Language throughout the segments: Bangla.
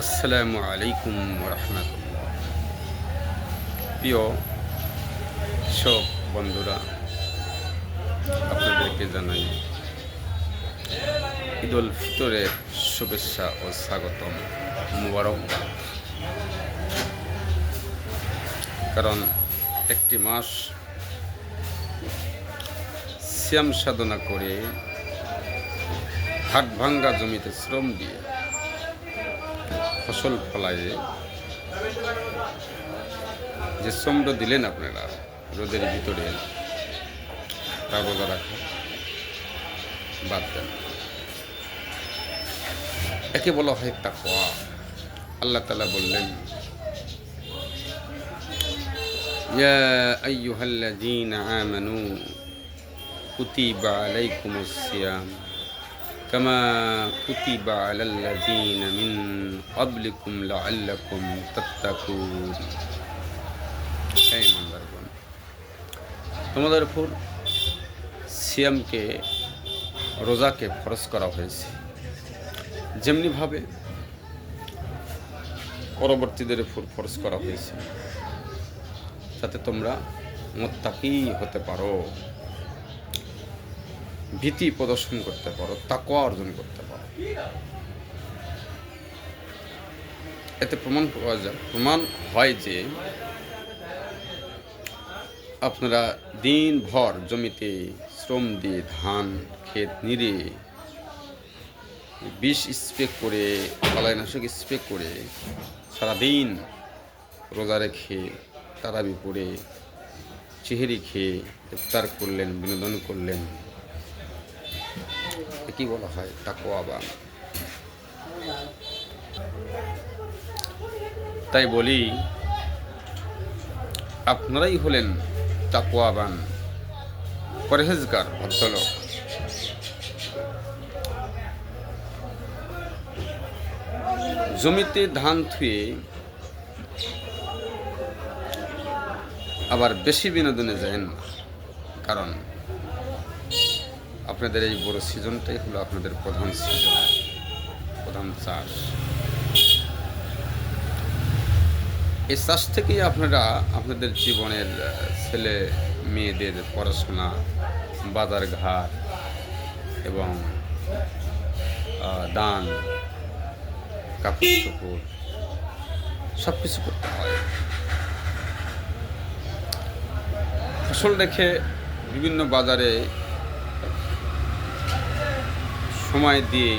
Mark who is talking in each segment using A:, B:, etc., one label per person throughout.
A: আসসালামু আলাইকুম রহমতুল্লাহ। প্রিয় সব বন্ধুরা, আপনাদেরকে জানাই ঈদ উল ফিতরের শুভেচ্ছা ও স্বাগতম, মুবারকবাদ। কারণ একটি মাস সিয়াম সাধনা করে হাট ভাঙ্গা জমিতে শ্রম দিয়ে ফসল ফলাইয়ে যে শ্রমটা দিলেন আপনারা রোদের ভিতরে, তা রোজা রাখা বাদ দেন। একে বলা হয় তাকওয়া। আল্লাহ তাআলা বললেন, ইয়া আইয়ুহাল্লাযীনা আমানু কুতিবা আলাইকুমুস সিয়াম কামা কুতিবা আলাল্লাযীনা মিন ক্বাবলিকুম লাআল্লাকুম তাত্তাকুন। হে ইমানদারগণ, তোমাদের উপর সিয়ামকে, রোজাকে ফরজ করা হয়েছে, যেমনিভাবে পরবর্তীদের উপর ফরজ করা হয়েছে, যাতে তোমরা মুত্তাকি হতে পারো, ভীতি প্রদর্শন করতে পারো, তাকওয়া অর্জন করতে পারো। এতে প্রমাণ হয় যে আপনারা দিনভর জমিতে শ্রম দিয়ে ধান ক্ষেত নিড়ে বিষ স্প্রে করে, বালাইনাশক স্প্রে করে সারাদিন রোজা রেখে তারাবি পড়ে চেহারি খেয়ে ইফতার করলেন, বিনোদন করলেন। কি বলা হয় তাকওয়াবান। তাই বলি, আপনারাই হলেন তাকওয়াবান, পরহেজগার ভদ্রলোক। জমিতে ধান থুয়ে আবার বেশি বিনোদনে যায় না, কারণ আপনাদের এই বড় সিজনটাই হলো আপনাদের প্রধান সিজন, প্রধান চাষ। এই চাষ থেকেই আপনারা আপনাদের জীবনের ছেলে মেয়েদের পড়াশোনা, বাজার ঘাট এবং দান, কাপড় চোপড় সব কিছু করতে হয়। ফসল রেখে বিভিন্ন বাজারে সময় দিয়ে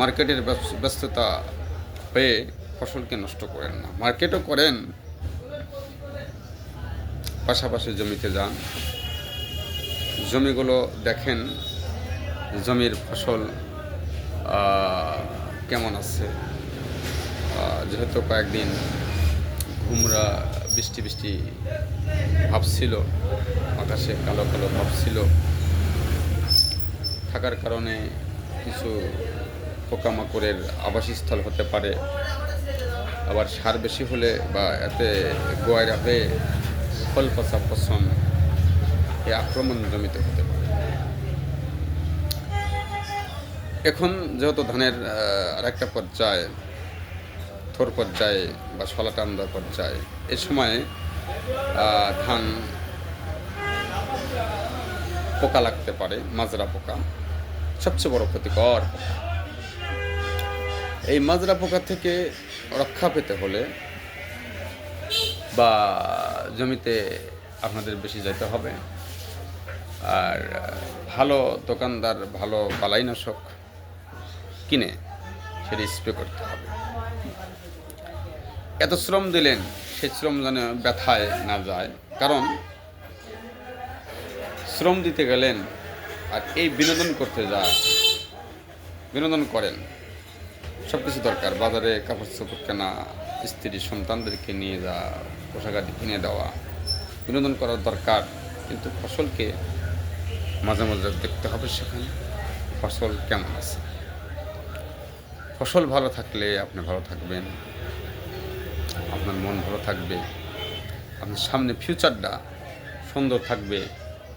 A: মার্কেটের ব্যস্ততা হয়ে ফসলকে নষ্ট করেন না, মার্কেটও করেন, পাশাপাশি জমিতে যান, জমিগুলো দেখেন, জমির ফসল কেমন আছে। যেহেতু কয়েকদিন ঘুমরা বৃষ্টি বৃষ্টি ভাব ছিল, আকাশে কালো কালো ভাব ছিল, থাকার কারণে কিছু পোকামাকড়ের আবাসস্থল হতে পারে। আবার সার বেশি হলে বা এতে গোয়ারা হয়ে ফল পচা পছন্দ এই আক্রমণ জমিতে হতে পারে। এখন যেহেতু ধানের আরেকটা পর্যায়ে, থোর পর্যায়ে বা শলা টান দেওয়ার পর্যায়ে, এ সময় ধান পোকা লাগতে পারে। মাজরা পোকা সবচেয়ে বড় ক্ষতিকর পোকা। এই মাজরা পোকা থেকে রক্ষা পেতে হলে বা জমিতে আপনাদের বেশি যেতে হবে, আর ভালো দোকানদার ভালো বালাইনাশক কিনে সেটা স্প্রে করতে হবে। এত শ্রম দিলেন, সেই শ্রম যেন ব্যথায় না যায়, কারণ শ্রম দিতে গেলেন আর এই বিনোদন করতে যায়, বিনোদন করেন, সব কিছু দরকার। বাজারে কাপড় চোপড় কেনা, স্ত্রী সন্তানদেরকে নিয়ে যাওয়া, পোশাকাদি কিনে দেওয়া, বিনোদন করার দরকার। কিন্তু ফসলকে মাঝে মাঝে দেখতে হবে, সেখানে ফসল কেমন আছে। ফসল ভালো থাকলে আপনি ভালো থাকবেন, আপনার মন ভালো থাকবে, আপনার সামনে ফিউচারটা সুন্দর থাকবে।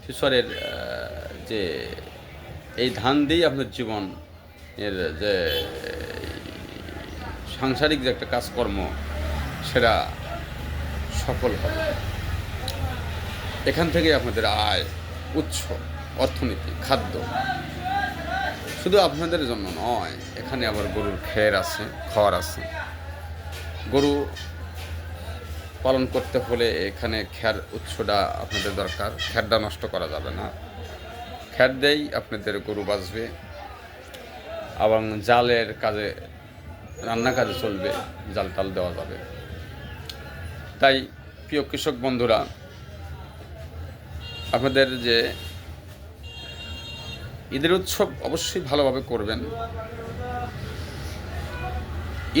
A: ফিউচারের যে এই ধান দিয়েই আপনার জীবন এর যে সাংসারিক যে একটা কাজকর্ম সেটা সফল হবে। এখান থেকে আপনাদের আয় উৎস, অর্থনীতি, খাদ্য শুধু আপনাদের জন্য নয়, এখানে আবার গরুর খাওয়ার আছে। গরু পালন করতে হলে এখানে খ্যার উৎসটা আপনাদের দরকার। খ্যারটা নষ্ট করা যাবে না, খ্যার দিয়েই আপনাদের গরু বাঁচবে এবং জালের কাজে, রান্না কাজে চলবে, জাল টাল দেওয়া যাবে। তাই প্রিয় কৃষক বন্ধুরা, আপনাদের যে ঈদের উৎসব অবশ্যই ভালোভাবে করবেন।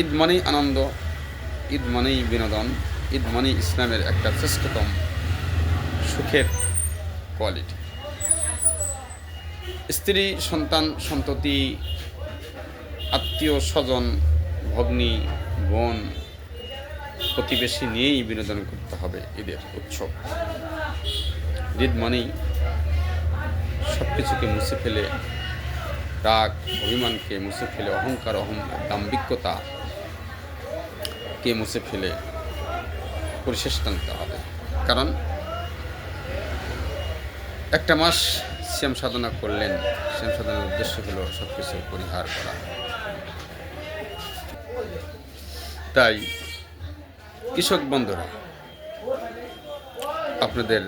A: ঈদ মানেই আনন্দ, ঈদ মানেই বিনোদন, ঈদ মানেই ইসলামের একটা শ্রেষ্ঠতম সুখের কোয়ালিটি। স্ত্রী, সন্তান, সন্ততি, আত্মীয় স্বজন, ভগ্নী, বোন, প্রতিবেশী নিয়েই বিনোদন করতে হবে ঈদের উৎসব। ঈদ মানেই সব কিছুকে মুছে ফেলে, রাগ অভিমানকে মুছে ফেলে, অহংকার দাম্ভিকতাকে মুছে ফেলে পরিশেষ টানতে হবে। কারণ একটা মাস সিয়াম সাধনা করলেন, সিয়াম সাধনার উদ্দেশ্য হলো সব কিছু পরিহার করা। তাই কৃষক বন্ধুরা, আপনাদের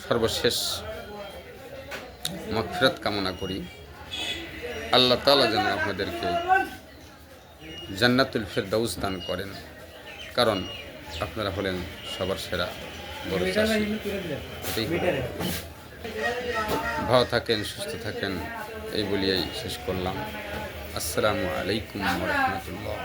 A: সর্বশেষ মাগফিরাত কামনা করি। আল্লাহ তাআলা যেন আপনাদেরকে জান্নাতুল ফেরদাউস দান করেন, কারণ আপনারা হলেন সবার সেরা বড় চাষী। ভালো থাকেন, সুস্থ থাকেন, এই বলিয়াই শেষ করলাম। আসসালামু আলাইকুম ওয়া রাহমাতুল্লাহ।